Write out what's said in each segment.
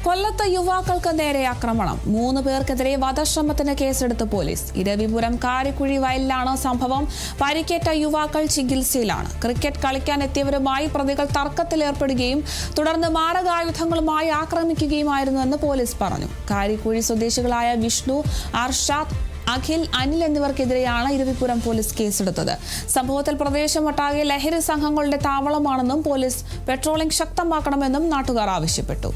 കൊല്ലത്ത് യുവാക്കൾക്ക് നേരെ ആക്രമണം. 3 പേർക്കെതിരെ വധശ്രമത്തിന് കേസെടുത്ത് പോലീസ്. ഇരവിപുരം കാരിക്കുഴി വയലിലാണ് സംഭവം. പരിക്കേറ്റ യുവാക്കൾ ചികിത്സയിലാണ്. ക്രിക്കറ്റ് കളിക്കാനെത്തിയവരുമായി പ്രതികൾ തർക്കത്തിലേർപ്പെടുകയും തുടർന്ന് മാരകായുധങ്ങളുമായി ആക്രമിക്കുകയുമായിരുന്നുവെന്ന് പോലീസ് പറഞ്ഞു. കാരിക്കുഴി സ്വദേശികളായ വിഷ്ണു, അർഷാദ്, അഖിൽ, അനിൽ എന്നിവർക്കെതിരെയാണ് ഇരവിപുരം പോലീസ് കേസെടുത്തത്. സംഭവത്തിൽ പ്രദേശമൊട്ടാകെ ലഹരി സംഘങ്ങളുടെ താവളമാണെന്നും പോലീസ് പെട്രോളിംഗ് ശക്തമാക്കണമെന്നും നാട്ടുകാർ ആവശ്യപ്പെട്ടു.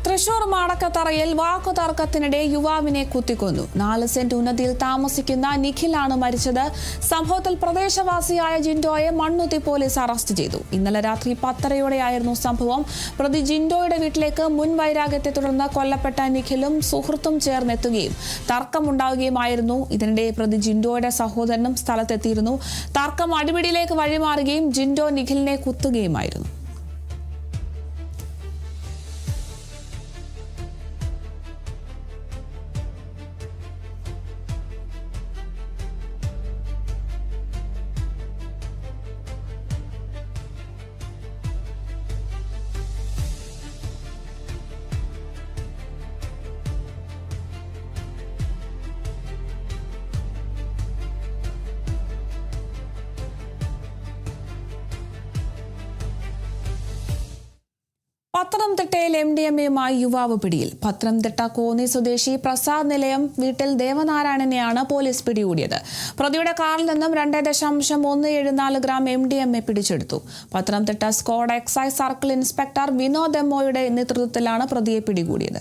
തൃശൂർ മാടക്കത്തറയിൽ വാക്കുതർക്കത്തിനിടെ യുവാവിനെ കുത്തിക്കൊന്നു. 4 സെന്റ് ഉന്നതിയിൽ താമസിക്കുന്ന നിഖിലാണ് മരിച്ചത്. സംഭവത്തിൽ പ്രദേശവാസിയായ ജിൻഡോയെ മണ്ണുത്തി പോലീസ് അറസ്റ്റ് ചെയ്തു. ഇന്നലെ രാത്രി 10:30യോടെയായിരുന്നു സംഭവം. പ്രതി ജിൻഡോയുടെ വീട്ടിലേക്ക് മുൻ വൈരാഗ്യത്തെ തുടർന്ന് കൊല്ലപ്പെട്ട നിഖിലും സുഹൃത്തും ചേർന്നെത്തുകയും തർക്കമുണ്ടാവുകയുമായിരുന്നു. ഇതിനിടെ പ്രതി ജിൻഡോയുടെ സഹോദരനും സ്ഥലത്തെത്തിയിരുന്നു. തർക്കം അടിപിടിയിലേക്ക് വഴിമാറുകയും ജിൻഡോ നിഖിലിനെ കുത്തുകയുമായിരുന്നു. പത്തനംതിട്ടയിൽ MDMAയുമായി യുവാവ് പിടിയിൽ. പത്തനംതിട്ട കോന്നി സ്വദേശി പ്രസാദ് നിലയം വീട്ടിൽ ദേവനാരായണനെയാണ് പോലീസ് പിടികൂടിയത്. പ്രതിയുടെ കാറിൽ നിന്നും 2.174 ഗ്രാം MDMA പിടിച്ചെടുത്തു. Pathanamthitta squad excise circle inspector Vinod എമ്മോയുടെ നേതൃത്വത്തിലാണ് പ്രതിയെ പിടികൂടിയത്.